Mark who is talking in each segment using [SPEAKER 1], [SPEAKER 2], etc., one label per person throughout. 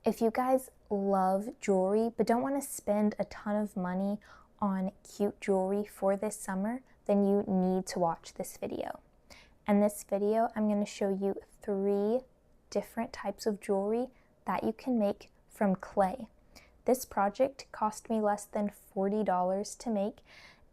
[SPEAKER 1] If you guys love jewelry but don't want to spend a ton of money on cute jewelry for this summer, then you need to watch this video. In this video, I'm going to show you 3 different types of jewelry that you can make from clay. This project cost me less than $40 to make,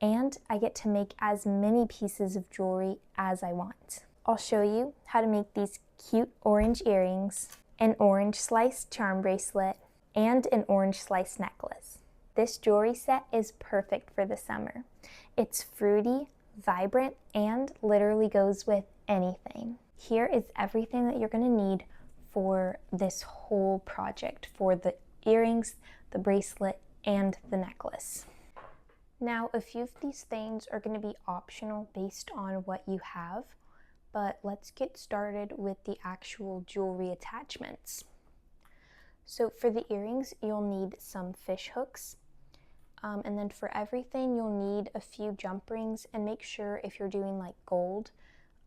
[SPEAKER 1] and I get to make as many pieces of jewelry as I want. I'll show you how to make these cute orange earrings, an orange slice charm bracelet, and an orange slice necklace. This jewelry set is perfect for the summer. It's fruity, vibrant, and literally goes with anything. Here is everything that you're going to need for this whole project, for the earrings, the bracelet, and the necklace. Now, a few of these things are going to be optional based on what you have, but let's get started with the actual jewelry attachments. So for the earrings, you'll need some fish hooks. And then for everything, you'll need a few jump rings, and make sure if you're doing like gold,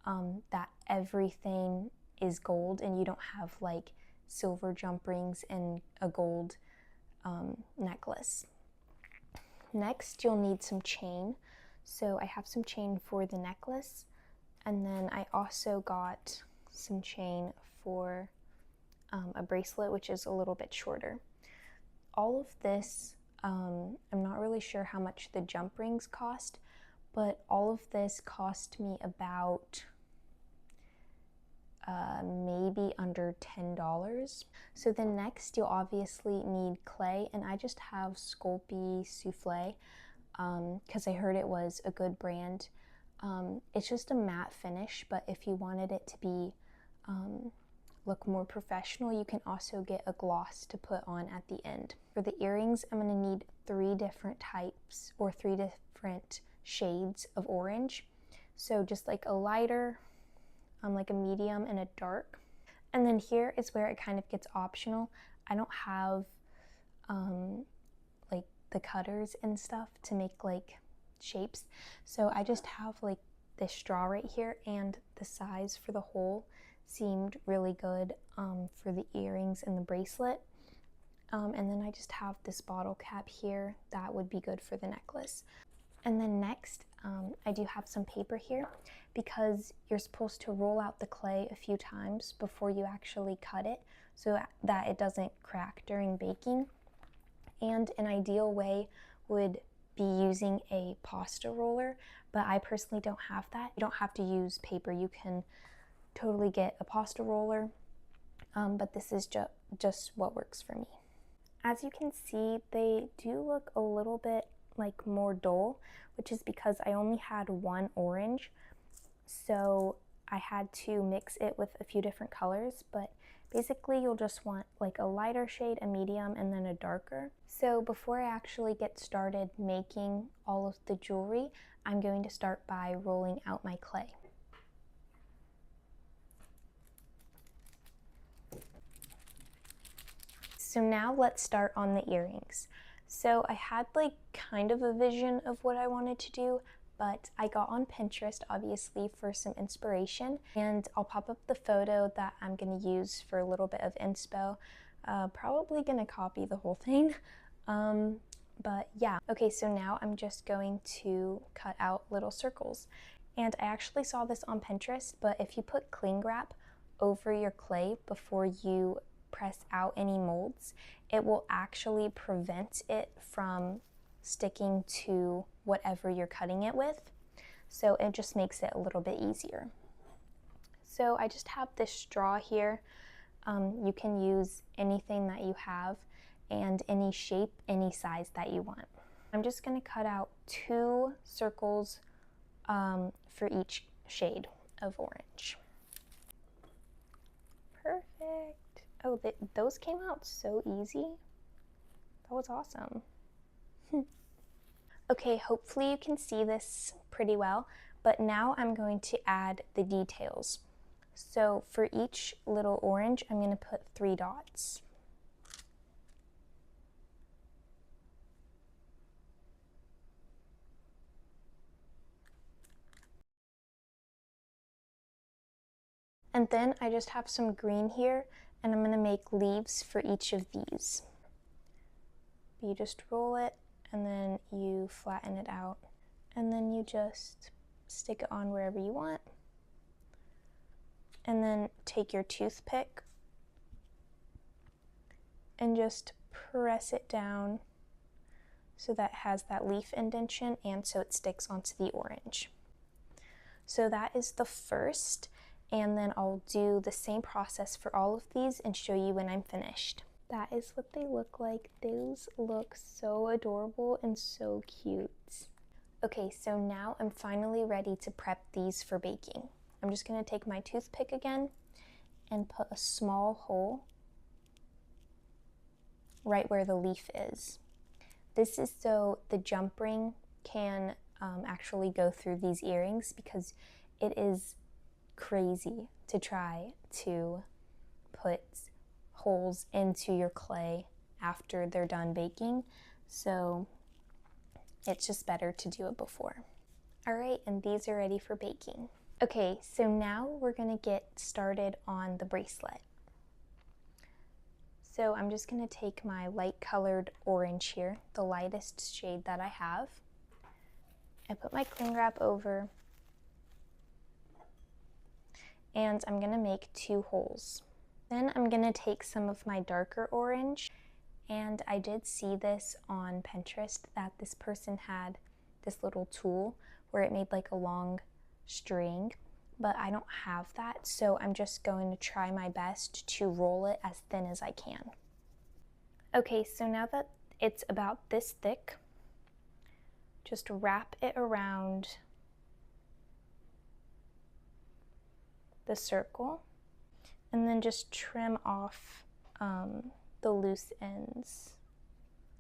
[SPEAKER 1] that everything is gold and you don't have like silver jump rings and a gold necklace. Next, you'll need some chain. So I have some chain for the necklace, and then I also got some chain for a bracelet, which is a little bit shorter. All of this, I'm not really sure how much the jump rings cost, but all of this cost me about maybe under $10. So then next, you'll obviously need clay, and I just have Sculpey Souffle because I heard it was a good brand. It's just a matte finish, but if you wanted it to be look more professional, you can also get a gloss to put on at the end. For the earrings, I'm going to need 3 different types or 3 different shades of orange. So just like a lighter, like a medium, and a dark. And then here is where it kind of gets optional. I don't have like the cutters and stuff to make like shapes, so I just have like this straw right here, and the size for the hole seemed really good for the earrings and the bracelet. And then I just have this bottle cap here that would be good for the necklace. And then next, I do have some paper here because you're supposed to roll out the clay a few times before you actually cut it so that it doesn't crack during baking. And an ideal way would be using a pasta roller, but I personally don't have that. You don't have to use paper. You can totally get a pasta roller, but this is just what works for me. As you can see, they do look a little bit like more dull, which is because I only had 1 orange, so I had to mix it with a few different colors, but basically you'll just want like a lighter shade, a medium, and then a darker. So before I actually get started making all of the jewelry, I'm going to start by rolling out my clay. So now let's start on the earrings. So I had like kind of a vision of what I wanted to do, but I got on Pinterest obviously for some inspiration, and I'll pop up the photo that I'm going to use for a little bit of inspo. Probably going to copy the whole thing, but yeah. Okay, so now I'm just going to cut out little circles, and I actually saw this on Pinterest, but if you put cling wrap over your clay before you press out any molds, it will actually prevent it from sticking to whatever you're cutting it with. So it just makes it a little bit easier. So I just have this straw here. You can use anything that you have and any shape, any size that you want. I'm just going to cut out 2 circles for each shade of orange. Perfect. Oh, those came out so easy. That was awesome. Okay, hopefully you can see this pretty well, but now I'm going to add the details. So for each little orange, I'm going to put 3 dots. And then I just have some green here, and I'm going to make leaves for each of these. You just roll it and then you flatten it out, and then you just stick it on wherever you want, and then take your toothpick and just press it down so that it has that leaf indentation and so it sticks onto the orange. So that is the first, and then I'll do the same process for all of these and show you when I'm finished. That is what they look like. Those look so adorable and so cute. Okay, so now I'm finally ready to prep these for baking. I'm just going to take my toothpick again and put a small hole right where the leaf is. This is so the jump ring can actually go through these earrings, because it is crazy to try to put holes into your clay after they're done baking, so it's just better to do it before. Alright, and these are ready for baking. Okay, so now we're going to get started on the bracelet. So I'm just going to take my light colored orange here, the lightest shade that I have. I put my cling wrap over, and I'm going to make 2 holes. Then I'm going to take some of my darker orange, and I did see this on Pinterest that this person had this little tool where it made like a long string, but I don't have that, so I'm just going to try my best to roll it as thin as I can. Okay, so now that it's about this thick, just wrap it around the circle, and then just trim off the loose ends,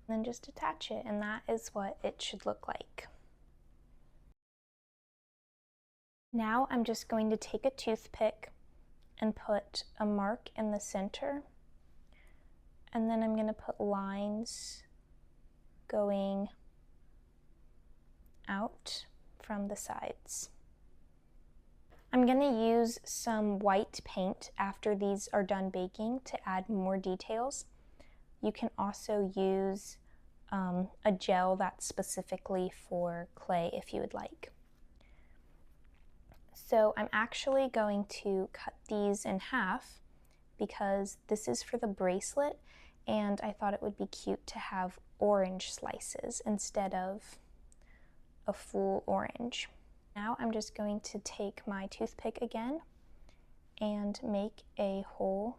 [SPEAKER 1] and then just attach it, and that is what it should look like. Now I'm just going to take a toothpick and put a mark in the center, and then I'm going to put lines going out from the sides. I'm going to use some white paint after these are done baking to add more details. You can also use a gel that's specifically for clay if you would like. So I'm actually going to cut these in half because this is for the bracelet, and I thought it would be cute to have orange slices instead of a full orange. Now I'm just going to take my toothpick again and make a hole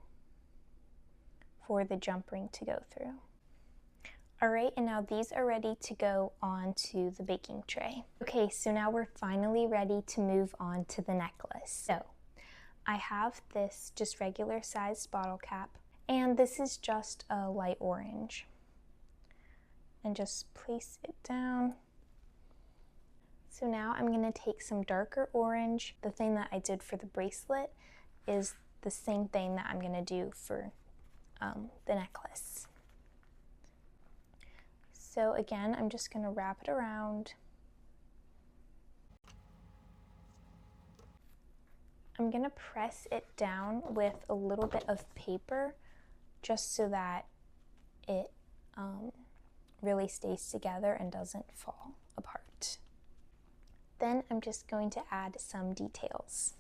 [SPEAKER 1] for the jump ring to go through. Alright, and now these are ready to go onto the baking tray. Okay, so now we're finally ready to move on to the necklace. So I have this just regular sized bottle cap, and this is just a light orange. And just place it down. So now I'm going to take some darker orange. The thing that I did for the bracelet is the same thing that I'm going to do for the necklace. So again, I'm just going to wrap it around. I'm going to press it down with a little bit of paper just so that it really stays together and doesn't fall apart. Then I'm just going to add some details.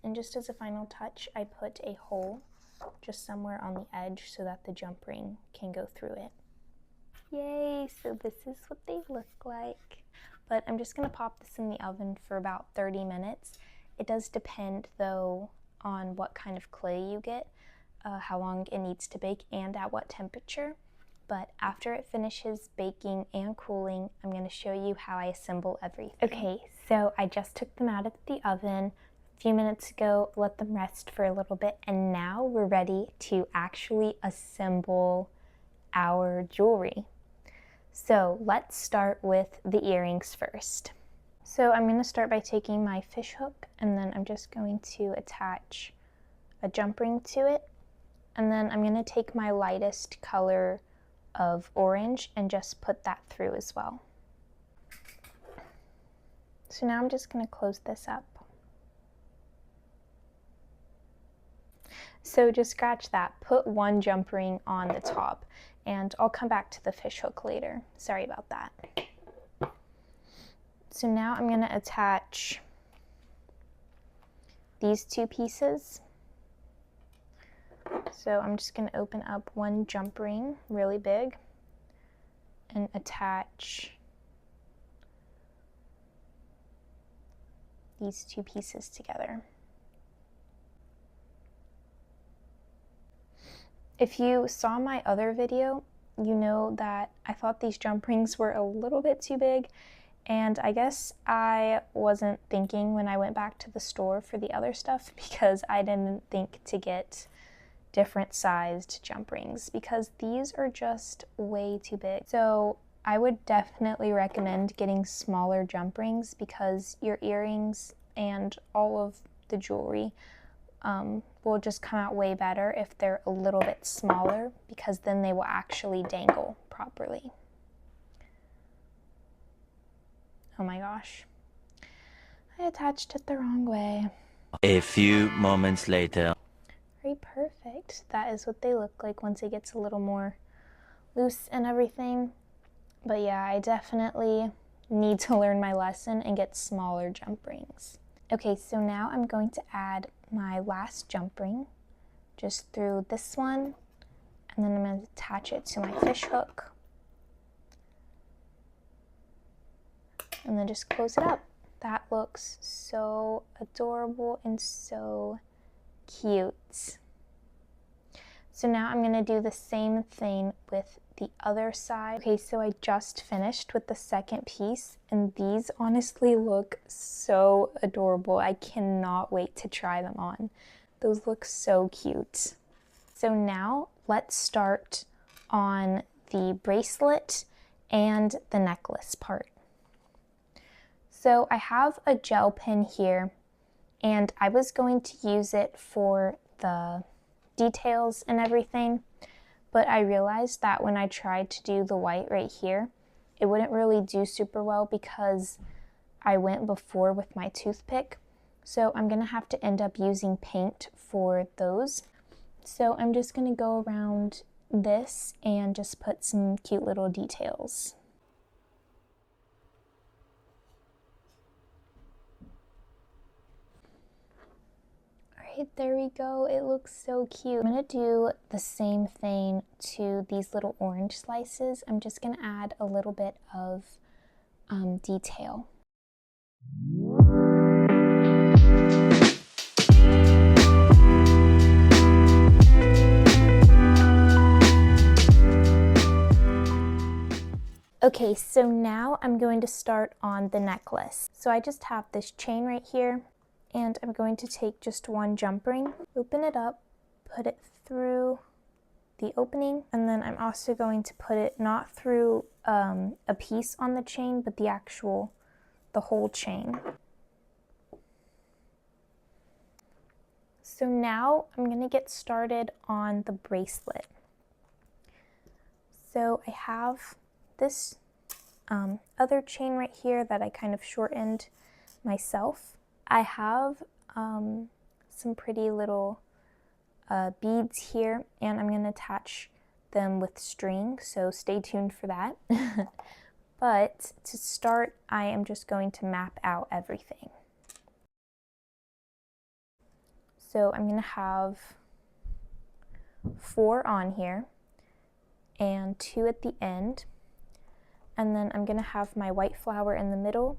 [SPEAKER 1] And just as a final touch, I put a hole just somewhere on the edge so that the jump ring can go through it. Yay! So this is what they look like. But I'm just going to pop this in the oven for about 30 minutes. It does depend though on what kind of clay you get, how long it needs to bake, and at what temperature. But after it finishes baking and cooling, I'm going to show you how I assemble everything. Okay, so I just took them out of the oven a few minutes ago, let them rest for a little bit, and now we're ready to actually assemble our jewelry. So let's start with the earrings first. So I'm going to start by taking my fish hook, and then I'm just going to attach a jump ring to it, and then I'm going to take my lightest color of orange and just put that through as well. So now I'm just going to close this up. So just scratch that. Put one jump ring on the top, and I'll come back to the fish hook later. Sorry about that. So now I'm going to attach these two pieces. So I'm just going to open up one jump ring really big and attach these two pieces together. If you saw my other video, you know that I thought these jump rings were a little bit too big, and I guess I wasn't thinking when I went back to the store for the other stuff, because I didn't think to get different sized jump rings because these are just way too big. So I would definitely recommend getting smaller jump rings because your earrings and all of the jewelry will just come out way better if they're a little bit smaller, because then they will actually dangle properly. Oh my gosh, I attached it the wrong way.
[SPEAKER 2] A few moments later.
[SPEAKER 1] Very perfect. That is what they look like once it gets a little more loose and everything. But yeah, I definitely need to learn my lesson and get smaller jump rings. Okay, so now I'm going to add my last jump ring just through this one, and then I'm going to attach it to my fish hook and then just close it up. That looks so adorable and so cute. So now I'm going to do the same thing with the other side. Okay, so I just finished with the second piece, and these honestly look so adorable. I cannot wait to try them on. Those look so cute. So now let's start on the bracelet and the necklace part. So I have a gel pen here, and I was going to use it for the details and everything, but I realized that when I tried to do the white right here, it wouldn't really do super well because I went before with my toothpick. So I'm gonna have to end up using paint for those. So I'm just gonna go around this and just put some cute little details. Alright, there we go. It looks so cute. I'm going to do the same thing to these little orange slices. I'm just going to add a little bit of detail. Okay, so now I'm going to start on the necklace. So I just have this chain right here, and I'm going to take just one jump ring, open it up, put it through the opening, and then I'm also going to put it not through a piece on the chain, but the whole chain. So now I'm going to get started on the bracelet. So I have this other chain right here that I kind of shortened myself. I have some pretty little beads here, and I'm going to attach them with string, so stay tuned for that. But to start, I am just going to map out everything. So I'm going to have 4 on here and 2 at the end, and then I'm going to have my white flower in the middle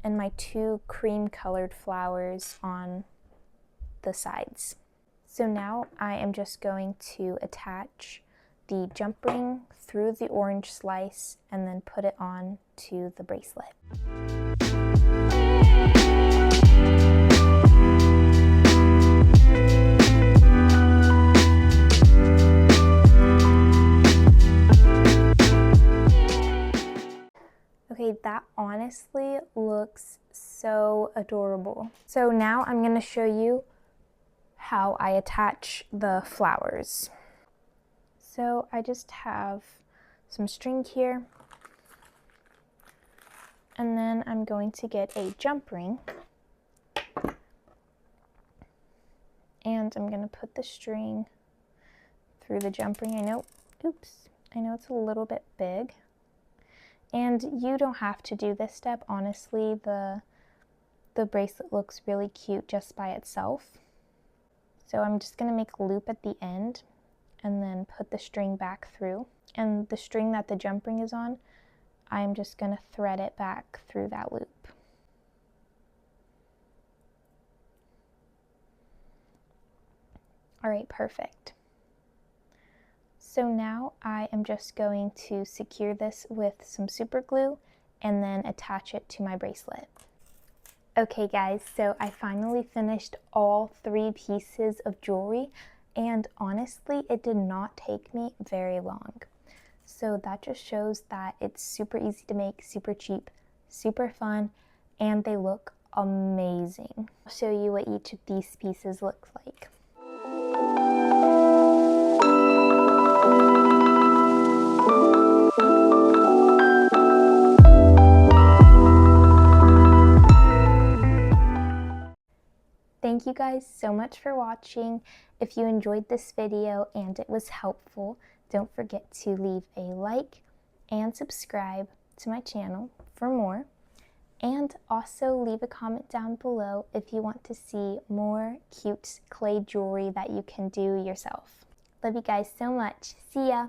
[SPEAKER 1] and my 2 cream colored flowers on the sides. So now I am just going to attach the jump ring through the orange slice and then put it on to the bracelet. Okay, that honestly looks so adorable. So now I'm going to show you how I attach the flowers. So I just have some string here, and then I'm going to get a jump ring, And I'm going to put the string through the jump ring. I know it's a little bit big. And you don't have to do this step. Honestly, the bracelet looks really cute just by itself. So I'm just going to make a loop at the end and then put the string back through. And the string that the jump ring is on, I'm just going to thread it back through that loop. All right, perfect. So now I am just going to secure this with some super glue and then attach it to my bracelet. Okay guys, so I finally finished all 3 pieces of jewelry, and honestly, it did not take me very long. So that just shows that it's super easy to make, super cheap, super fun, and they look amazing. I'll show you what each of these pieces looks like. Thank you guys so much for watching. If you enjoyed this video and it was helpful, don't forget to leave a like and subscribe to my channel for more. And also leave a comment down below if you want to see more cute clay jewelry that you can do yourself. Love you guys so much. See ya!